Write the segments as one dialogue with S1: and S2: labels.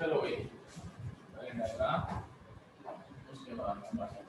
S1: चलो भाई डायग्राम उसके बाद में बात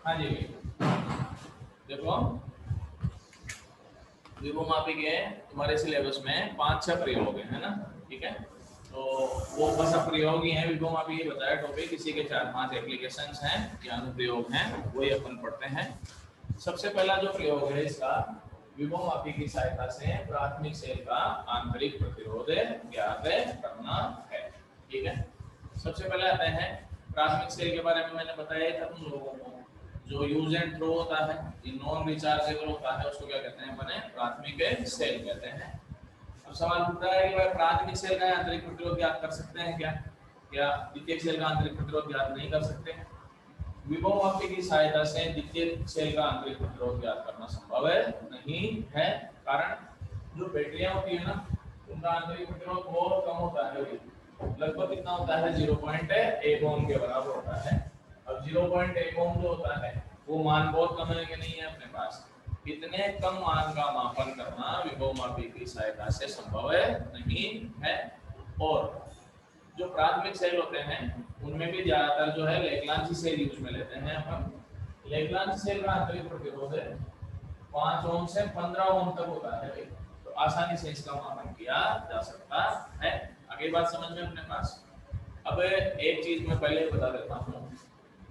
S1: हाँ जी देखो विभवमापी के तुम्हारे सिलेबस में 5-6 प्रयोग है ना, ठीक है। तो वो बस अब प्रयोग ही है, विभवमापी ये बताया टॉपिक, इसी के 4-5 एप्लीकेशंस हैं या अनुप्रयोग हैं, वही अपन पढ़ते हैं। सबसे पहला जो प्रयोग है इसका, विभवमापी की सहायता से प्राथमिक सेल का आंतरिक प्रतिरोध ज्ञात करना है, ठीक है। सबसे पहले आते हैं प्राथमिक सेल के बारे में, मैंने बताया था तुम लोगों को, जो यूज एंड थ्रो होता है, ये नॉन रिचार्जेबल होता है, उसको क्या कहते हैं अपने प्राथमिक सेल कहते हैं। अब सवाल उठता है कि भाई प्राथमिक सेल का आंतरिक प्रतिरोध ज्ञात कर सकते हैं क्या, या द्वितीयक सेल का आंतरिक प्रतिरोध ज्ञात नहीं कर सकते। विभवमापी की सहायता से द्वितीयक सेल का आंतरिक प्रतिरोध ज्ञात करना संभव नहीं है, कारण जो बैटरियां होती है ना, उनका आंतरिक प्रतिरोध बहुत कम होता है, लगभग कितना होता है 0.1 ओम के बराबर होता है। अब 0.1 ओम जो होता है वो मान बहुत कम है कि नहीं है अपने पास, इतने कम मान का मापन करना विभवमापी की सहायता से संभव नहीं है। और जो प्राथमिक सेल होते हैं उनमें भी ज्यादातर जो है लेग्रांजी सेल यूज में लेते हैं अपन। लेग्रांजी सेल का आंतरिक प्रतिरोध 5 ओम से 15 ओम तक होता है, तो आसानी से इसका मापन किया जा सकता है। आगे बात समझ में अपने पास। अब एक चीज मैं पहले बता देता हूँ,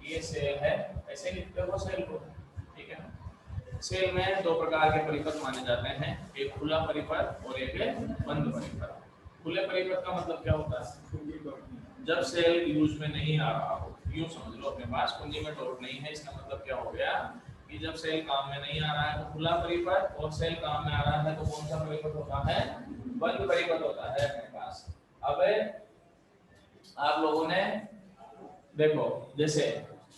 S1: ये सेल है, ऐसे लिखते हो सेल को, ठीक है। सेल में 2 प्रकार के परिपथ माने जाते हैं, एक खुला परिपथ और एक बंद परिपथ। खुले परिपथ का मतलब क्या होता है, जब सेल यूज में नहीं आ रहा हो, यूं समझ लो अपने पास कुंजी में डॉट नहीं है, इसका मतलब क्या हो गया कि जब सेल काम में नहीं आ रहा है तो खुला परिपथ, और सेल काम में आ रहा है तो कौन सा परिपथ होता है, बंद परिपथ होता है अपने पास। अब आप लोगों ने देखो, जैसे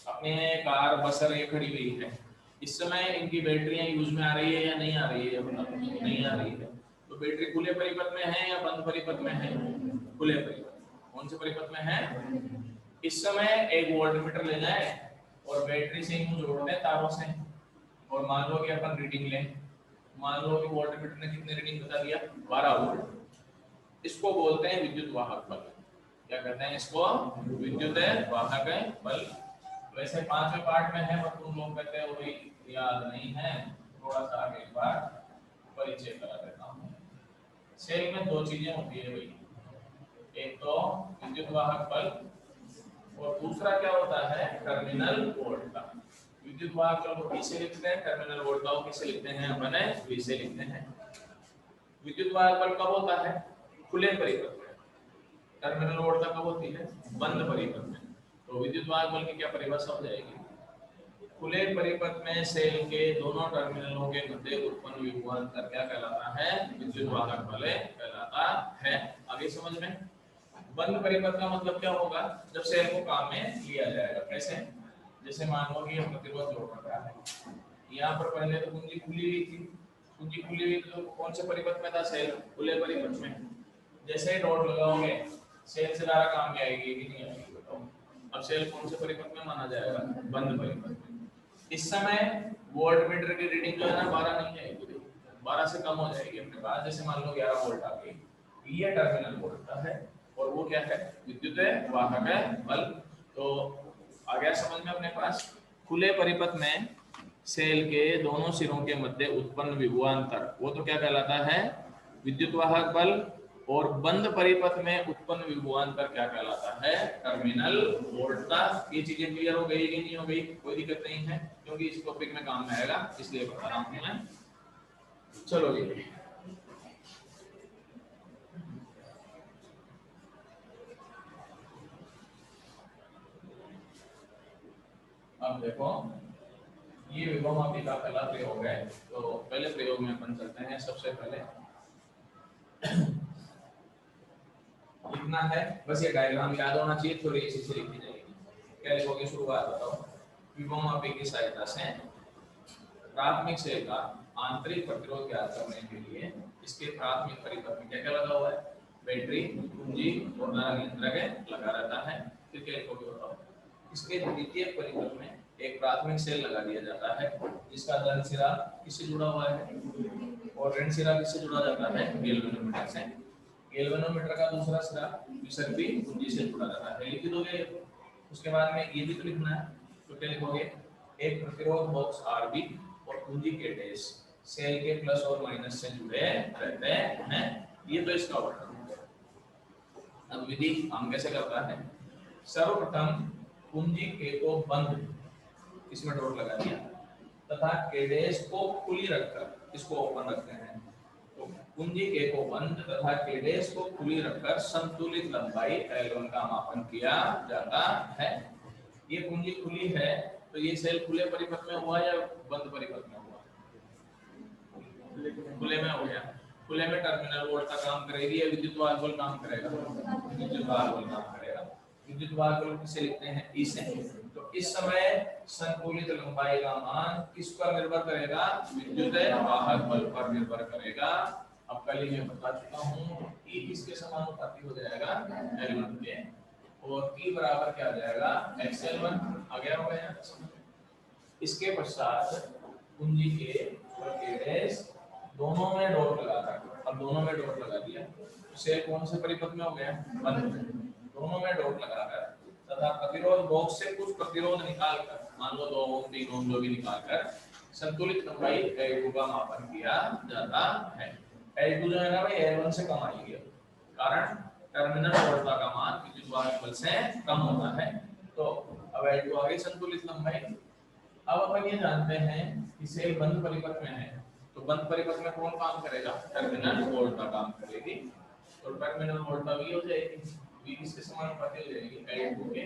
S1: अपने कार बसर ये खड़ी हुई है, इस समय इनकी बैटरियां यूज में आ रही है या नहीं आ रही है, नहीं आ रही है। तो बैटरी खुले परिपथ में है या बंद परिपथ में है, खुले परिपथ। कौन से परिपथ में है, इस समय एक वोल्टमीटर ले जाए और बैटरी से यूं जोड़ दें तारों से, और मान लो कि अपन रीडिंग लें, मान लो कि वोल्टमीटर ने कितने रीडिंग बता दिया, 12 वोल्ट। इसको बोलते हैं विद्युत वाहक बल। क्या कहते हैं इसको, विद्युत वाहक बल। वैसे 5वें पार्ट में है, पर तुम लोग कहते हो भाई याद नहीं है, थोड़ा सा आगे एक बार परिचय करा देता हूँ। सेल में 2 चीजें होती है भाई, एक तो विद्युत वाहक बल और दूसरा क्या होता है टर्मिनल वोल्टता। विद्युत वाहक बल को V से लिखते हैं, टर्मिनल वोल्टता को किससे लिखते हैं अपन, V से लिखते हैं। विद्युत वाहक बल कब होता है, खुले परिपथ में। टर्मिनल वोल्टता कब होती है, बंद परिपथ में। तो विद्युत वाहक बल की क्या परिभाषा हो जाएगी, खुले परिपथ में सेल के दोनों टर्मिनलों के मध्य उत्पन्न विभवांतर क्या कहलाता है, विद्युत वाहक बल कहलाता है। आगे समझ में। बंद परिपथ का मतलब क्या होगा, जब सेल को काम में लिया जाएगा। कैसे, जैसे मान लो कि ये प्रतिरोध जोड़ रखा है, यहाँ पर पहले तो कुंजी खुली हुई थी, कुंजी खुली हुई तो कौन से परिपथ में था, सेल खुले परिपथ में। जैसे ही डॉट लगाओगे सेल से धारा काम में आएगी कि नहीं आएगी, बताओ। अब सेल कौन से परिपथ में माना जाएगा, बंद परिपथ में। इस समय वोल्टमीटर की रीडिंग जो है ना 12 नहीं आएगी, 12 से कम हो जाएगी अपने पास। जैसे मान लो 11 वोल्ट आ गई, ये टर्मिनल वोल्ट है और वो क्या है, विद्युत वाहक बल। तो आ गया समझ में अपने पास। खुले परिपथ में सेल के दोनों सिरों के मध्य उत्पन्न विभवांतर, वो तो क्या कहलाता है, विद्युत वाहक बल। और बंद परिपथ में उत्पन्न विभवांतर क्या कहलाता है, टर्मिनल वोल्टता। ये चीजें क्लियर हो गई कि नहीं हो गई, कोई दिक्कत नहीं है, क्योंकि इस टॉपिक में काम में आएगा इसलिए बता रहा हूं मैं। चलो जी, देखो ये विभव मापी का पहला प्रयोग है। तो पहले प्रयोग में अपन चलते हैं। सबसे पहले लिखना है, बस ये डायग्राम याद होना चाहिए, थोड़ी इसी से लिखी जाएगी। क्या लिखोगे, शुरुआत बताओ। विभव मापी की सहायता से प्राथमिक सेल का आंतरिक प्रतिरोध ज्ञात करने के लिए इसके प्राथमिक परिपथ में क्या क्या लगा हुआ है, बैटरी, कुंजी और धारा नियंत्रक लगा रहता है। फिर क्या लिखोगे बताओ। इसके द्वितीय परिपथ में एक प्राथमिक सेल लगा दिया जाता है जिसका धन सिरा किससे जुड़ा हुआ है और ऋण सिरा किससे जुड़ा जाता है, गैल्वेनोमीटर से। गैल्वेनोमीटर का दूसरा सिरा विसर्पी कुंजी से जुड़ा जाता है। लिख दोगे। उसके बाद में ये भी तो लिखना है। तो क्या लिखोगे, एक प्रतिरोध बॉक्स आरबी और कुंजी के डेस सेल के प्लस और माइनस से जुड़े रहते हैं। ये तो इसका वर्णन हो गया। अब विधि काम कैसे करता है। सर्वप्रथम कुंजी के को बंद, इसमें डॉट लगा दिया, तथा केडेस को खुली रखकर, इसको ओपन रखते हैं। तो कुंजी के को बंद तथा केडेस को खुली रखकर संतुलित लंबाई L1 का मापन किया जाता है। ये कुंजी खुली है तो ये सेल खुले परिपथ में हुआ या बंद परिपथ में हुआ, खुले में हो गया। खुले में टर्मिनल वोल्ट का काम करेगी या विद्युत वाहक बल काम करेगा, विद्युत वाहक बल काम करेगा। विद्युत वाहक बल किसे लिखते हैं, ई से। तो इस समय संतुलित लंबाई का मान किस पर निर्भर करेगा, विद्युत वाहक बल पर निर्भर करेगा। अब कल ही मैं बता चुका हूँ, ई किसके समानुपाती हो जाएगा, L1 के, और ई बराबर क्या आ जाएगा, XL1 आ गया होगा यहाँ। इसके पश्चात कुंजी के और के डैश दोनों में डॉट लगा था। अब दोनों में डॉट लगा दिया तो सेल कौन से परिपथ में हो गया, बंद। दोनों में डॉट लगाकर तथा प्रतिरोध बॉक्स से कुछ प्रतिरोध निकालकर, मान लो 2 ओम 3 ओम जो भी निकालकर संतुलित लंबाई L2 का मापन किया जाता है। L2 जो है ना भाई L1 से कम आएगी, कारण टर्मिनल वोल्टेज का मान विद्युत वाहक बल से कम होता है। तो अब L2 आ गई संतुलित लंबाई। अब अपन ये जानते हैं कि सेल बंद परिपथ में है, तो बंद परिपथ में कौन काम करेगा, टर्मिनल वोल्ट का काम करेगी। तो टर्मिनल वोल्ट V हो जाएगी, V किसके समानुपाती हो जाएगी, L2 के।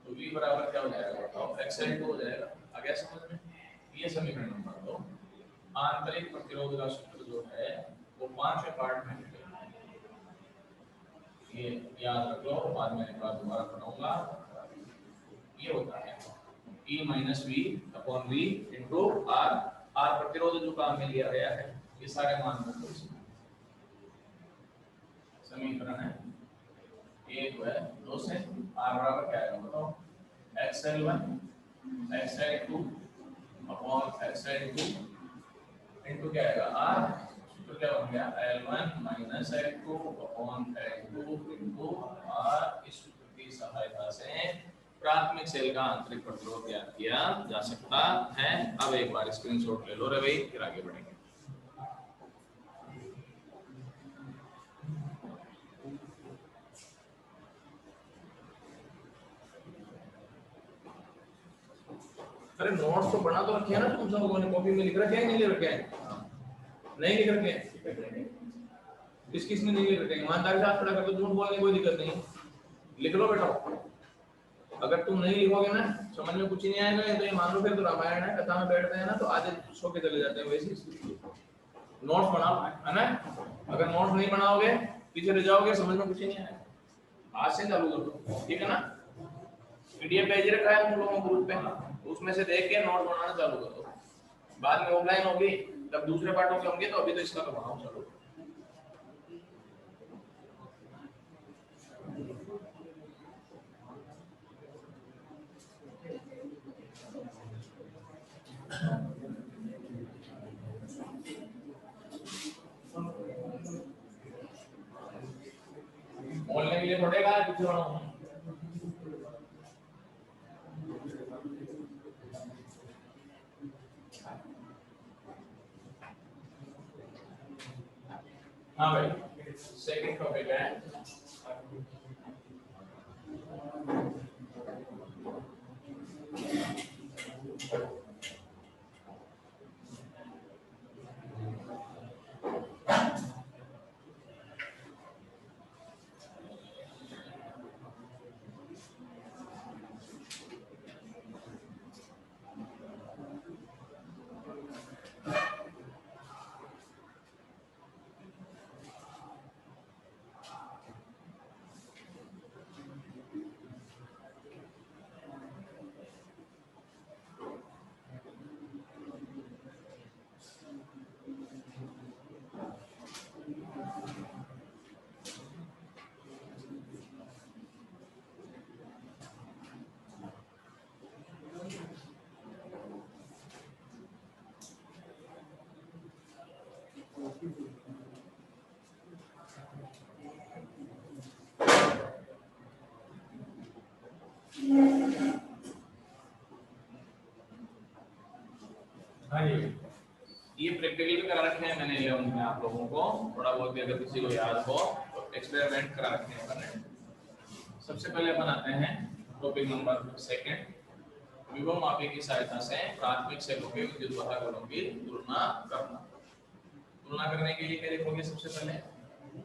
S1: तो V बराबर क्या हो जाएगा बताओ, XL2 हो जाएगा। आ गया समझ में। ये समीकरण नंबर 2। आंतरिक प्रतिरोध का सूत्र जो है वो 5वें पार्ट में लिखेंगे। ये याद रख लो, बाद में एक बार दोबारा पढ़ाऊंगा। ये होता है E minus V upon V into R। R प्रतिरोध जो काम में लिया गया है, ये सारे मान रखो इसमें। समीकरण है 1 है 2 से R बराबर क्या आएगा बताओ, XL1 XL2 upon XL2 into क्या आएगा R। तो क्या बन गया, L1 minus L2 upon L2 into R। इस सूत्र की सहायता से प्राथमिक सेल का आंतरिक प्रतिरोध ज्ञात किया जा सकता है। अब एक बार स्क्रीनशॉट ले लो रे भाई, फिर आगे बढ़ेंगे। अरे नोट्स तो बना तो रखे हैं ना तुम सब लोगों ने, कॉपी में लिख रखे हैं, नहीं लिख रखे हैं, नहीं लिख रखे हैं, किस किस ने नहीं लिख रखे हैं, ईमानदारी से पढ़ा कर, तो झूठ बोलने की कोई दिक्कत नहीं, लिख लो बेटा। अगर तुम नहीं लिखोगे ना, समझ में कुछ ही नहीं आएगा। तो ये मान लो फिर तो रामायण है, कथा में बैठते हैं ना तो आधे सो के चले जाते हैं। वैसे नोट्स बनाओ, है ना। अगर नोट्स नहीं बनाओगे पीछे रह जाओगे, समझ में कुछ ही नहीं आएगा। आज से चालू कर दो, ठीक है ना। पीडीएफ भेज रखा है तुम लोगों को ग्रुप पे, उसमें से देख के नोट बनाना चालू कर दो। बाद में ऑफलाइन होगी तब दूसरे पार्टों के होंगे, तो अभी तो इसका तो बनाओ चलो। बोलने के लिए पड़ेगा कुछ बनाओ। हाँ भाई, सेकंड टॉपिक है हाँ जी, ये प्रैक्टिकली भी करा रखे हैं मैंने 11th में आप लोगों को, थोड़ा बहुत भी अगर किसी को याद हो तो एक्सपेरिमेंट करा रखे हैं मैंने। सबसे पहले अपन आते हैं टॉपिक नंबर 2, विभव मापी की सहायता से प्राथमिक सेलों के विद्युत वाहकों की तुलना करना। तुलना करने के लिए क्या देखोगे, सबसे पहले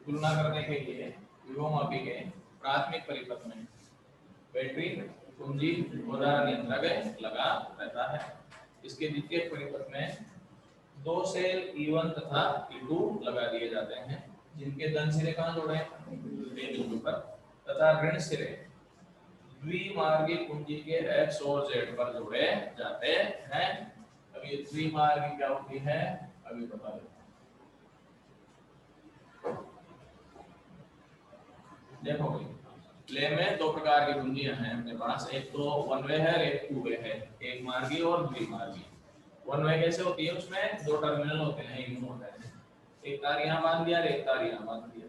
S1: तुलना करने के लिए विभव मापी के प्राथमिक परिपथ में बैटरी, कुंजी, उदाहरण नियंत्रक लगा रहता है। इसके द्वितीयक परिपथ में 2 सेल E1 तथा E2 लगा दिए जाते हैं, जिनके धन सिरे कहाँ जुड़े हैं, बिंदु पर, तथा ऋण सिरे द्विमार्गी कुंजी के X और Z पर जुड़े जाते हैं। अब ये द्विमार्गी क्या होती है अभी बता देता हूं। देखो भाई, प्ले में 2 प्रकार की कुंजियां हैं अपने पास, एक तो वन वे है और एक टू वे है, एक मार्गी और द्विमार्गी। वन वे कैसे होती है, उसमें 2 टर्मिनल होते हैं, इन होता है, एक तार यहाँ बांध दिया और एक तार यहाँ बांध दिया।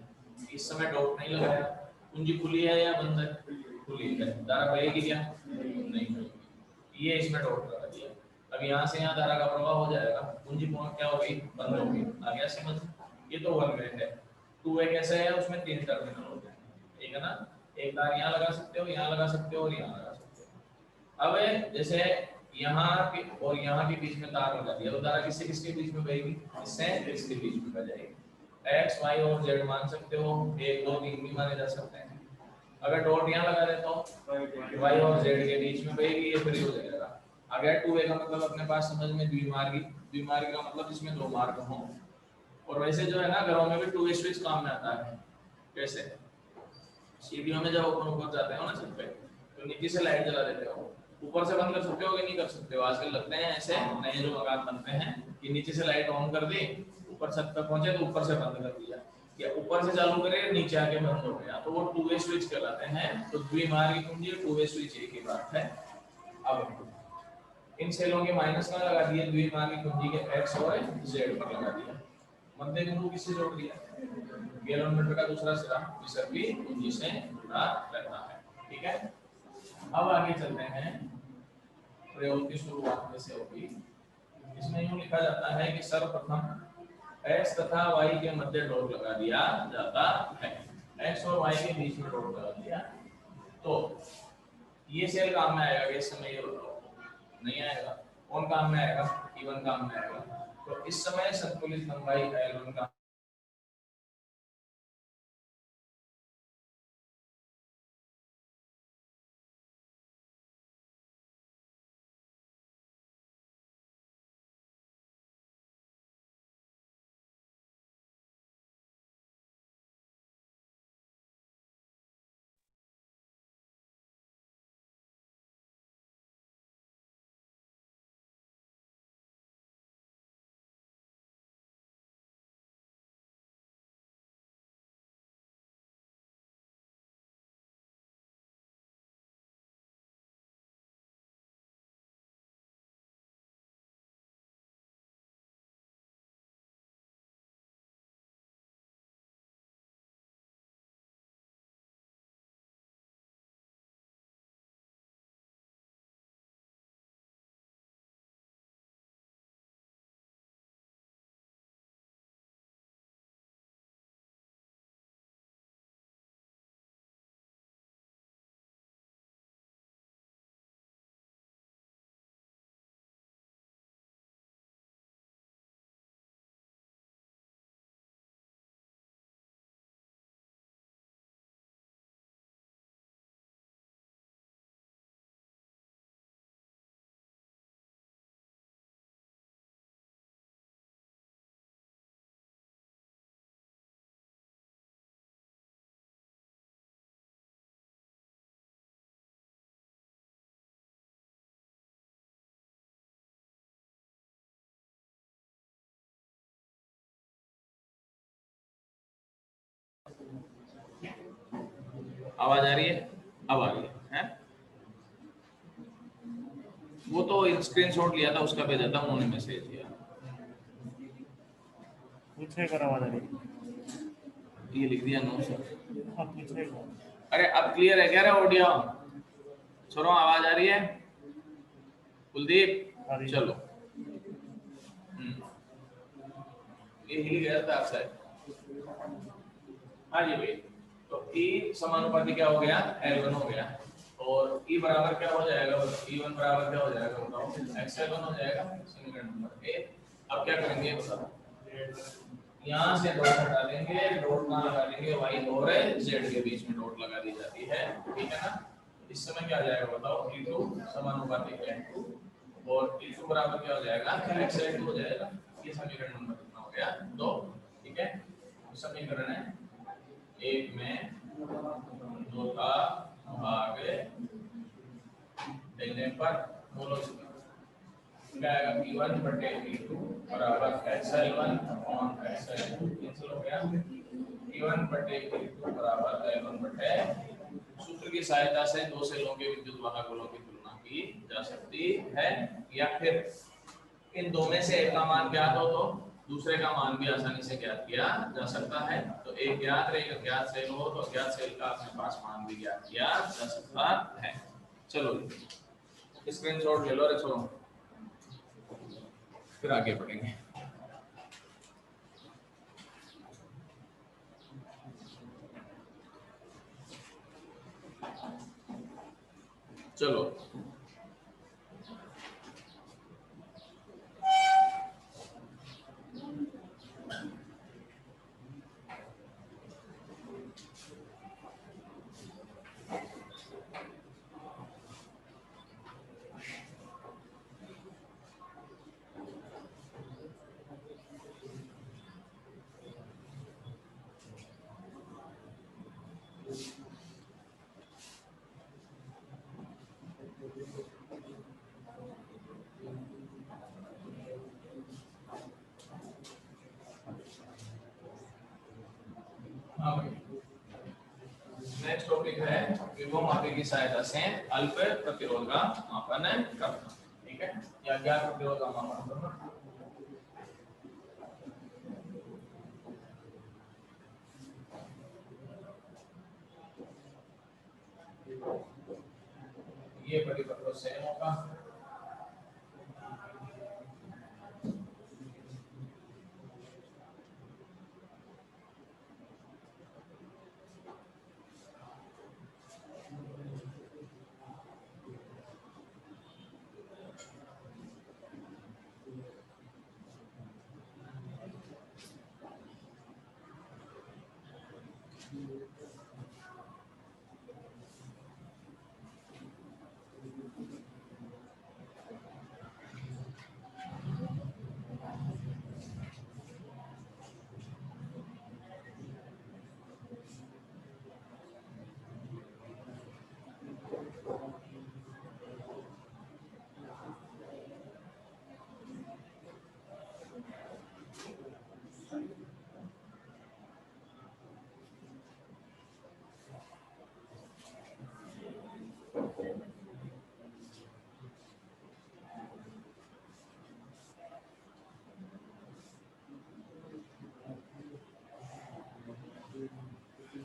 S1: इस समय डॉट नहीं लगाया, कुंजी खुली है या बंद है, खुली है, धारा बहेगी क्या, नहीं बहेगी, ये इसमें डॉट लगा दिया। अब यहाँ से यहाँ धारा का प्रवाह हो जाएगा, कुंजी क्या हो गई, बंद हो गई। आ गया समझ। ये तो वन वे है। टू वे कैसे है, उसमें 3 टर्मिनल होते हैं, ठीक है ना, एक तार यहाँ लगा सकते हो, यहाँ लगा सकते हो और यहाँ लगा सकते हो। अब जैसे यहाँ के और यहाँ के बीच में तार लगा दिया तो तारा किससे किसके बीच में बहेगी, इससे इसके बीच में बह जाएगी। एक्स वाई और जेड मान सकते हो, 1 2 3 भी माने जा सकते हैं। अगर डॉट यहाँ लगा देता हूँ वाई और जेड के बीच में बहेगी, ये फ्री हो जाएगा। अगर टू वे का मतलब अपने पास समझ में द्विमार्गी, द्विमार्गी का मतलब जिसमें 2 मार्ग हों। और वैसे जो है ना, घरों में भी टू वे स्विच काम में आता है। कैसे, सीढ़ियों में जब अपन ऊपर जाते हो ना छत पे, तो नीचे से लाइट जला देते हो, ऊपर से बंद कर सकते हो कि नहीं कर सकते हो। आजकल लगते हैं ऐसे नए जो मकान बनते हैं कि नीचे से लाइट ऑन कर दी, ऊपर छत पे पहुंचे तो ऊपर से बंद कर दिया, या ऊपर से चालू करे नीचे आके बंद हो गया, तो वो टू वे स्विच कहलाते हैं। तो द्विमार्गी कुंजी टू वे स्विच एक ही बात है। अब इन सेलों के माइनस का लगा दिए, द्विमार्गी कुंजी के एक्स और जेड पर लगा दिया। मध्य बिंदु किससे जोड़ दिया, गैलोमीटर का दूसरा सिरा विसर्पी कुंजी से जुड़ा रहता है, ठीक है। अब आगे चलते हैं, प्रयोग की शुरुआत कैसे होगी। इसमें यूं लिखा जाता है कि सर्वप्रथम x तथा y के मध्य डॉट लगा दिया जाता है। x और y के बीच में डॉट लगा दिया तो ये सेल काम में आएगा कि इस समय, ये बताओ, नहीं आएगा। कौन काम में आएगा, E1 काम में आएगा। तो इस समय संतुलित लंबाई L1 का आवाज आ रही है, अब आ रही है। वो तो स्क्रीनशॉट लिया था उसका भेजा था उन्होंने मैसेज किया।
S2: पूछेगा आवाज आ रही,
S1: ये लिख दिया 900।
S2: अब पूछेगा।
S1: अरे अब क्लियर है क्या रे ऑडियो? छोरो आवाज आ रही है? कुलदीप
S2: आ रही है।
S1: चलो। ये हिल गया था आपसे। हाँ जी भाई, तो E समानुपाती क्या हो गया? L1 हो गया। और E बराबर क्या हो जाएगा? E1 बराबर क्या हो जाएगा बताओ? XL1 हो जाएगा समीकरण नंबर 1। अब क्या करेंगे बताओ? यहाँ से डॉट हटा देंगे, डॉट कहाँ लगा देंगे? Y और Z के बीच में डॉट लगा दी जाती है, ठीक है ना? इस समय क्या आ जाएगा बताओ? E2 समानुपाती L2 और E2 बराबर क्या हो जाएगा? XL2 हो जाएगा। ये समीकरण नंबर कितना हो गया? 2, ठीक है? समीकरण है एक में 2 का भाग देने पर बोलो क्या आएगा? P1 बटे P2 बराबर XL1 अपॉन XL2 कैंसिल हो गया। P1 बटे P2 बराबर L1 बटे, सूत्र की सहायता से दो सेलों के विद्युत वाहकों की तुलना की जा सकती है, या फिर इन दो में से एक का मान ज्ञात हो तो दूसरे का मान भी आसानी से ज्ञात किया जा सकता है। तो एक ज्ञात रहेगा, ज्ञात सेल हो तो ज्ञात सेल का अपने पास मान भी ज्ञात किया जा सकता है। चलो स्क्रीनशॉट ले लो रे छोरो, फिर आगे बढ़ेंगे। चलो हाँ भाई, नेक्स्ट टॉपिक है विभव मापी की सहायता से अल्प प्रतिरोध का मापन करना, ठीक है? या ज्ञात प्रतिरोध का मापन करना। ये परिपत्र सेम होगा।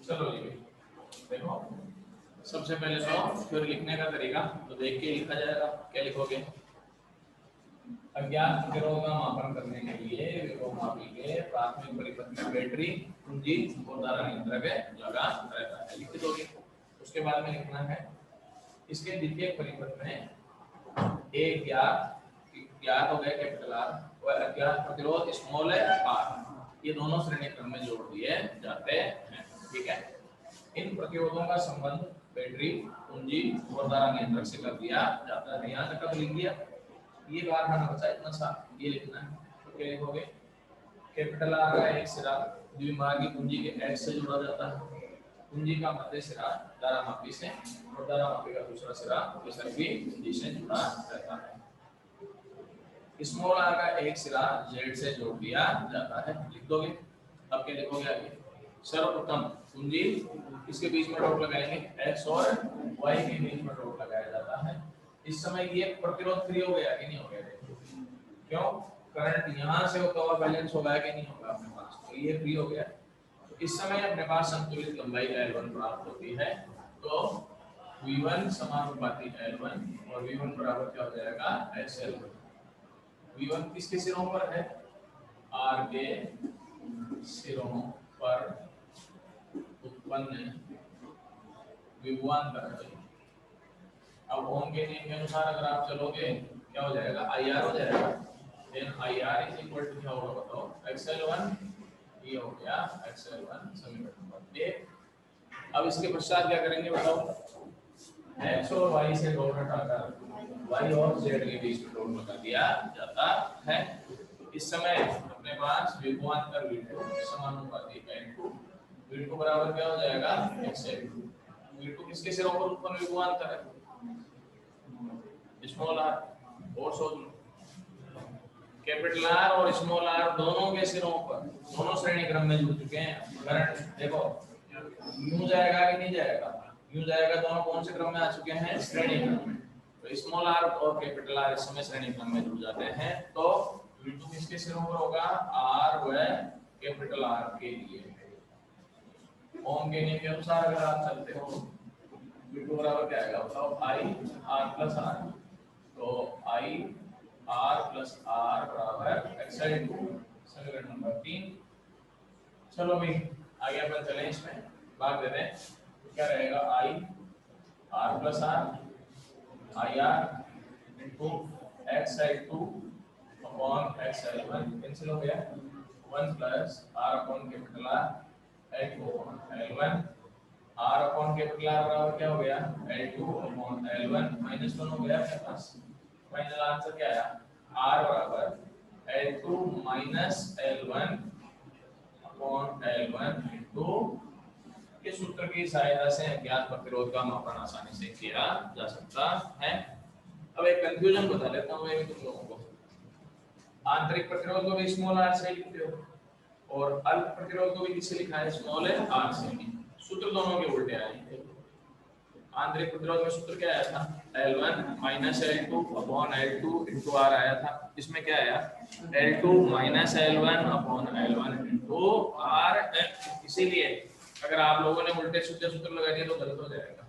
S1: चलो जी देखो, सबसे पहले तो फिर लिखने का तरीका तो देख के लिखा जाएगा। क्या लिखोगे? अज्ञात प्रतिरोध का मापन करने के लिए विभव मापी के प्राथमिक परिपथ में बैटरी, कुंजी और धारा नियंत्रक लगा रहता है, लिख दोगे। उसके बाद में लिखना है इसके द्वितीय परिपथ में एक ज्ञात हो गया कैपिटल आर और अज्ञात प्रतिरोध स्मॉल आर, ये दोनों श्रेणी क्रम में जोड़ दिए जाते हैं, ठीक है? इन प्रतिरोधों का संबंध बैटरी, कुंजी और धारा नियंत्रक से कर दिया जाता है। यहाँ तक अब लिख दिया, ये बार खाना बचा इतना सा, ये लिखना है। तो क्या लिखोगे? कैपिटल आर का एक सिरा द्विमार्गी कुंजी के एच से जुड़ा जाता है, कुंजी का मध्य सिरा धारा मापी से और धारा मापी का दूसरा सिरा विसर्गी कुंजी से जुड़ा रहता है। स्मॉल आर का एक सिरा जेड से जोड़ दिया जाता है, लिख दोगे। अब क्या लिखोगे आगे? सर्वप्रथम कुंजी इसके बीच में डॉट लगाएंगे, एक्स और वाई के बीच में डॉट लगाया जाता है। इस समय ये प्रतिरोध फ्री हो गया कि नहीं हो गया? क्यों? करंट यहाँ से होता हुआ बैलेंस होगा कि नहीं होगा अपने पास? तो ये फ्री हो गया। तो इस समय अपने पास संतुलित लंबाई L1 प्राप्त होती है। तो V1 समानुपाती L1 और V1 बराबर क्या हो जाएगा SL1। V1 किसके सिरों पर है? R के सिरों पर उत्पन्न विभवांतर है। अब ओम के नियम के अनुसार अगर आप चलोगे क्या हो जाएगा IR हो जाएगा। Then IR is equal to क्या होगा बताओ XL1। ये हो गया XL1 समीकरण नंबर 1। अब इसके पश्चात क्या करेंगे बताओ? x और y से डॉट हटाकर y और z के बीच में डॉट लगा दिया जाता है। इस समय अपने पास विभवांतर V2 समानुपाती L2। V2 बराबर क्या हो जाएगा XL2। V2 किसके सिरों पर उत्पन्न विभवांतर है? Small r। और सोच लो कैपिटल R और स्मॉल r दोनों के सिरों पर दोनों श्रेणी क्रम में जुड़ चुके हैं। करंट देखो यूं जाएगा कि नहीं जाएगा? यूं जाएगा। दोनों कौन से क्रम में आ चुके हैं? श्रेणी क्रम में। तो स्मॉल r और कैपिटल R इस समय श्रेणी क्रम में जुड़ जाते हैं। तो V2 किसके सिरों पर होगा? R व कैपिटल R के लिए। ओम के नियम के अनुसार अगर आप चलते हो V2 बराबर क्या आएगा बताओ? I R plus R। तो I R प्लस R बराबर XL2 समीकरण नंबर 3। चलो भाई आगे अपन चलें इसमें भाग देते हैं। तो क्या रहेगा? I R plus R IR into XL2 upon XL1 cancel हो गया। 1 plus R upon capital R L2 upon L1। R upon capital R बराबर क्या हो गया? L2 अपॉन L1 माइनस 1 हो गया अपने पास। फाइनल आंसर क्या आया? R बराबर L2 minus L1 upon L1 into इस सूत्र की सहायता से अज्ञात प्रतिरोध का मापन आसानी से किया जा सकता है। अब एक कंफ्यूजन बता देता हूं मैं तुम लोगों को। आंतरिक प्रतिरोध को भी स्मॉल r से लिखते हो और अल्प प्रतिरोध को भी किससे लिखा है? स्मॉल r से। सूत्र दोनों के उल्टे आए। आंतरिक प्रतिरोध में सूत्र क्या आया था? L1 minus L2 upon L2 into R आया था। इसमें क्या आया? L2 minus L1 upon L1 into R। इसीलिए अगर आप लोगों ने उल्टे सीधे सूत्र लगा दिए तो गलत हो जाएगा।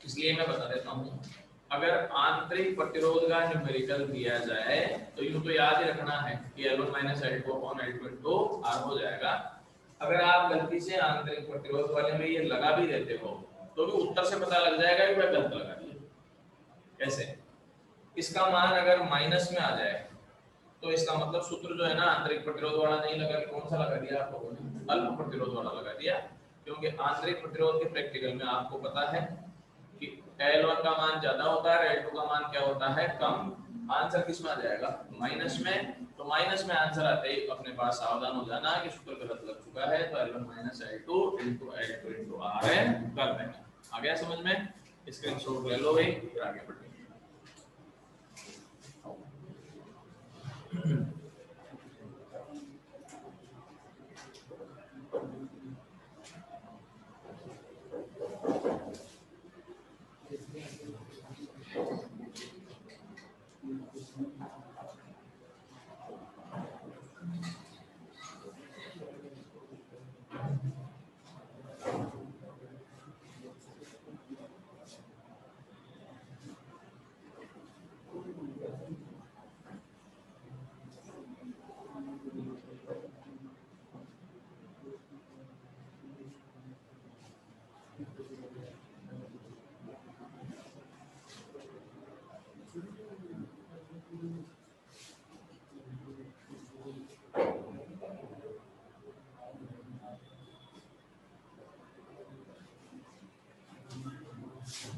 S1: इसलिए मैं बता देता हूँ अगर आंतरिक प्रतिरोध का न्यूमेरिकल दिया जाए तो यूं तो याद ही रखना है कि L1 minus L2 upon L2 into R हो जाएगा। अगर आप गलती से आंतरिक प्रतिरोध वाले में ये लगा भी देते हो तो भी उत्तर से पता लग जाएगा कि मैं गलत लगा दिया। कैसे? इसका मान अगर माइनस में आ जाए तो इसका मतलब सूत्र जो है ना आंतरिक प्रतिरोध वाला नहीं लगा। कौन सा लगा दिया आप लोगों ने? अल्प प्रतिरोध वाला लगा दिया। क्योंकि आंतरिक प्रतिरोध के प्रैक्टिकल में आपको पता है कि L1 का मान ज्यादा होता है, L2 का मान क्या होता है? कम। आंसर किस में आ जाएगा? माइनस में। तो माइनस में आंसर आते ही अपने पास सावधान हो जाना कि सूत्र गलत लग चुका है। तो L1 minus L2 into L2 into R है कर देंगे। आ गया समझ में? स्क्रीनशॉट ले लो भाई फिर आगे बढ़ेंगे।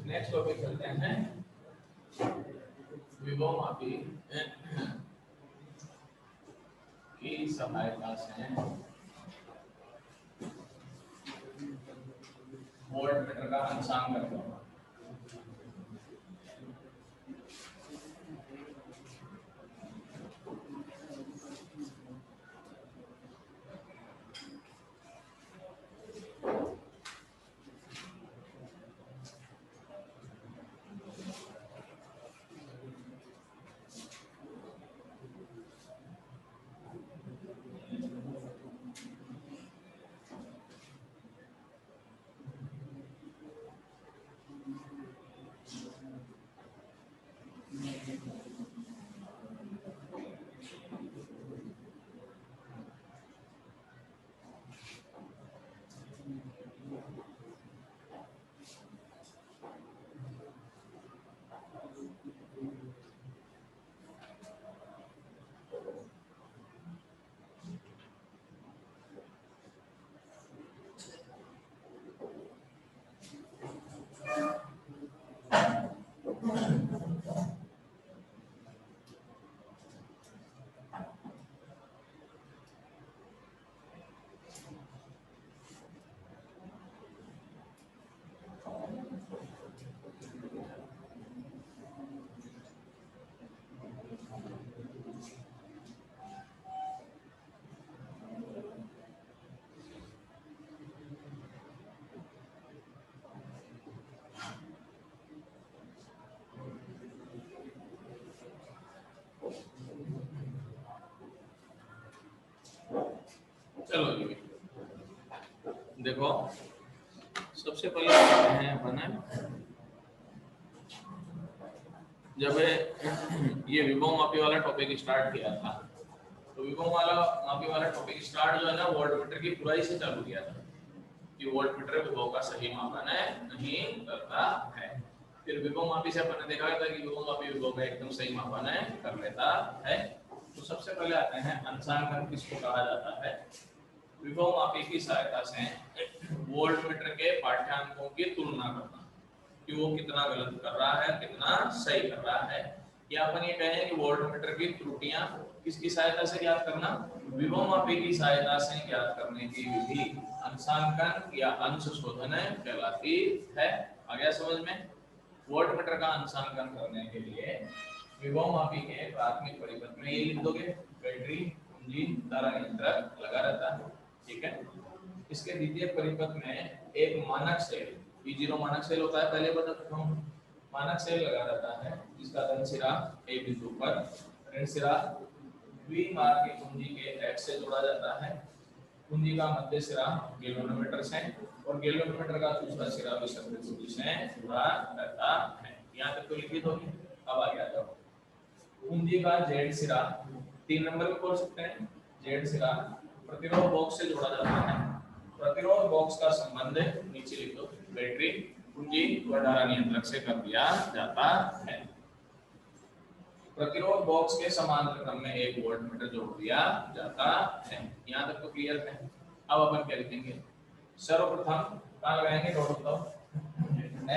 S1: नेक्स्ट टॉपिक चलते हैं विभवमापी की सहायता से वोल्टमीटर का अनुसंधान करते हैं। चलो जी देखो, सबसे पहले करते हैं अपन जब ये विभव मापी वाला टॉपिक स्टार्ट किया था, तो विभव मापी वाला टॉपिक स्टार्ट जो है ना वोल्टमीटर की बुराई से चालू किया था कि वोल्टमीटर विभव का सही मापन नहीं करता है। फिर विभव मापी से अपन ने देखा था कि विभव मापी विभव का एकदम सही मापन कर लेता है। तो सबसे पहले आते हैं अंशांकन किसको कहा जाता है। विभव मापी की सहायता से वोल्टमीटर के पाठ्यांकों की तुलना करना कि वो कितना गलत कर रहा है कितना सही कर रहा है, या अपन ये कहें कि वोल्टमीटर की त्रुटियां किसकी सहायता से ज्ञात करना, विभव मापी की सहायता से ज्ञात करने की विधि अंशांकन या अंश शोधन कहलाती है। आ गया समझ में। वोल्टमीटर का अंशांकन करने के लिए विभव मापी के प्राथमिक परिपथ में ये लिख दोगे, बैटरी कुंजी धारा नियंत्रक लगा रहता है, ठीक है। इसके द्वितीय परिपथ में एक मानक सेल V0 मानक सेल होता है, पहले बता चुका हूं। मानक सेल लगा रहता है जिसका धन सिरा A बिंदु पर ऋण सिरा V मार्ग की कुंजी के X से जोड़ा जाता है। कुंजी का मध्य सिरा गैल्वेनोमीटर से और गैल्वेनोमीटर का दूसरा सिरा विसर्पित कुंजी से जुड़ा रहता है। यहाँ तक तो लिखित होगी। अब आगे आ जाओ। कुंजी का Z सिरा 3 नंबर में बोल सकते हैं। Z सिरा प्रतिरोध बॉक्स से जोड़ा जाता है। प्रतिरोध बॉक्स का संबंध नीचे लिख दो, बैटरी कुंजी व धारा नियंत्रक से कर दिया जाता है। प्रतिरोध बॉक्स के समांतर क्रम में एक वोल्टमीटर जोड़ दिया जाता है। यहाँ तक तो क्लियर है। अब अपन क्या लिखेंगे, सर्वप्रथम कहाँ लगाएंगे डॉट, बताओ।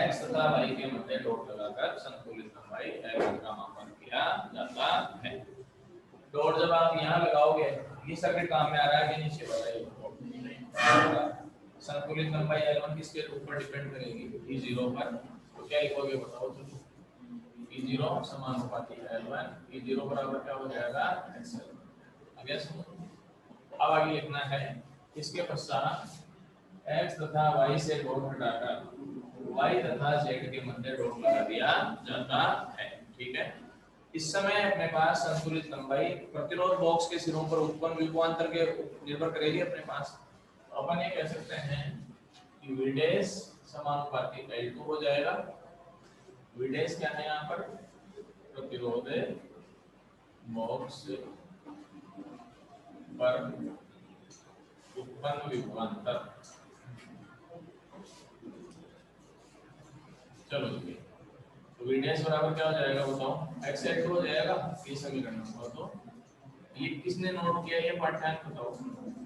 S1: x तथा y के मध्य डॉट लगाकर संतुलित लंबाई L1 का मापन किया जाता है। डॉट जब आप यहाँ लगाओगे ये सर्किट काम में आ रहा है कि नीचे बताइए। संतुलित लंबाई L1 किसके ऊपर डिपेंड करेगी, E0 पर। तो क्या लिखोगे बताओ चलो, E0 समानुपाती L1, E0 बराबर क्या हो जाएगा XL। आगे अब आगे लिखना है इसके पश्चात x तथा y से डॉट हटाकर y तथा z के मध्य डॉट लगा दिया जाता है, ठीक है। इस समय अपने पास संतुलित लंबाई प्रतिरोध बॉक्स के सिरों पर उत्पन्न विभवांतर के निर्भर करेगी अपने पास। अपन ये कह सकते हैं कि V डैश समानुपाती L2 हो जाएगा। V डैश क्या है यहाँ पर, प्रतिरोध बॉक्स पर उत्पन्न विभवांतर। चलो जी, तो V डैश बराबर क्या हो जाएगा बताओ, x L2 हो जाएगा। ये समीकरण नंबर तो ये किसने नोट किया, ये पाठ्यांक बताओ,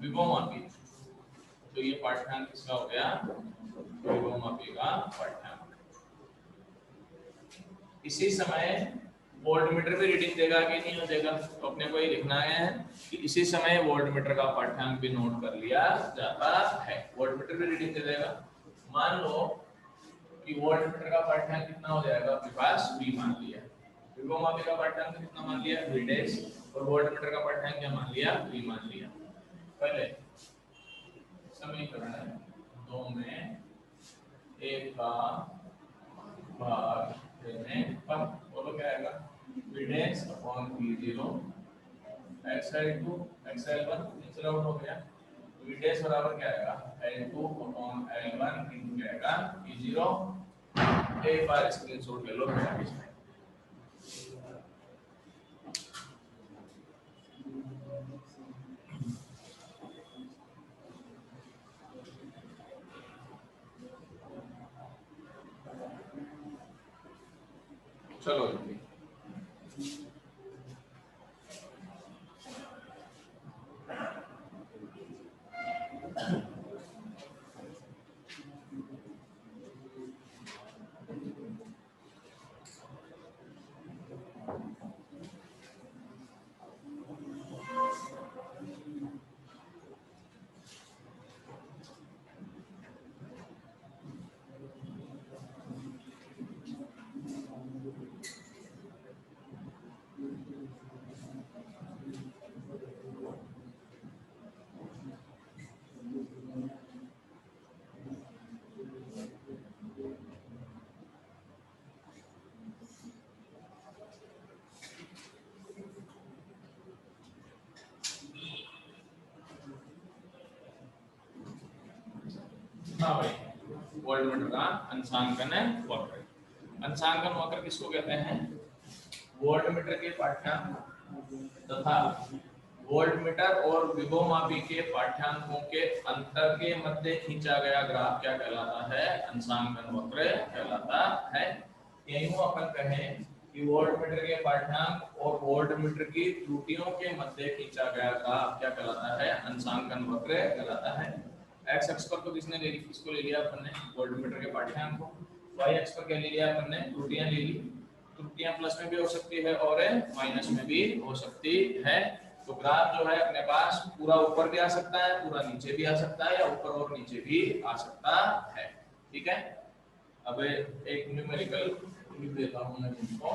S1: विभव मापी। तो ये पाठ्यांक किसका हो गया, विभव मापी का पाठ्यांक। इसी समय वोल्टमीटर भी रीडिंग देगा कि नहीं हो देगा, तो अपने को ये लिखना है कि इसी समय वोल्टमीटर का पाठ्यांक भी नोट कर लिया जाता है। वोल्टमीटर भी रीडिंग दे देगा। मान लो कि वोल्टमीटर का पाठ्यांक कितना हो जाएगा आपके पास, V मान लिया। विभव मापी का पाठ्यांक कितना मान लिया, V डैश, और वोल्टमीटर का पाठ्यांक क्या मान लिया, V मान लिया। पहले समीकरण 2 में 1 का भाग देने पर बोलो क्या आएगा, V dash upon V0 XL2 XL1 cancel out हो गया। V डैश बराबर क्या आएगा, L2 अपॉन L1 इनटू क्या आएगा V0। एक बार स्क्रीनशॉट ले लो मेरा इसमें। चलो हाँ भाई, वोल्टमीटर का अंशांकन वक्र। अंशांकन वक्र किसको कहते हैं? वोल्टमीटर के पाठ्यांक तथा वोल्टमीटर और विभवमापी के पाठ्यांकों के अंतर के मध्य खींचा गया ग्राफ क्या कहलाता है? अंशांकन वक्र कहलाता है। यही अपन कहें कि वोल्टमीटर के पाठ्यांक और वोल्टमीटर की त्रुटियों के मध्य खींचा गया ग्राफ क्या कहलाता है? अंशांकन वक्र कहलाता है। एक्स अक्ष पर तो किसने ले ली? किसको ले लिया अपन ने? वोल्टमीटर के पाठ्यांक को। वाई अक्ष पर क्या ले लिया अपन ने? त्रुटियां ले ली। त्रुटियां प्लस में भी हो सकती है और माइनस में भी हो सकती है। तो ग्राफ जो है अपने पास पूरा ऊपर भी आ सकता है, पूरा नीचे भी आ सकता है, या ऊपर और नीचे भी आ सकता है। ठीक है, अब एक न्यूमेरिकल लिख देता हूं मैं तुमको।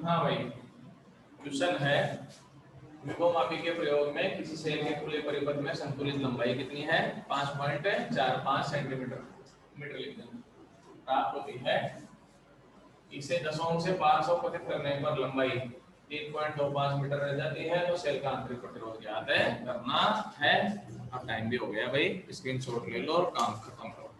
S1: हाँ भाई, क्वेश्चन है विभवमापी के प्रयोग में किसी सेल के खुले परिपथ में संतुलित लंबाई कितनी है? 5.45 सेंटीमीटर मीटर लिख देना। प्राप्त होती है। इसे दशों से 500 पतित करने पर लंबाई 3.25 मीटर रह जाती है। तो सेल का आंतरिक प्रतिरोध ज्ञात करना है। अब टाइम भी हो गया भाई, स्क्रीनशॉट ले लो और काम खत्म करो।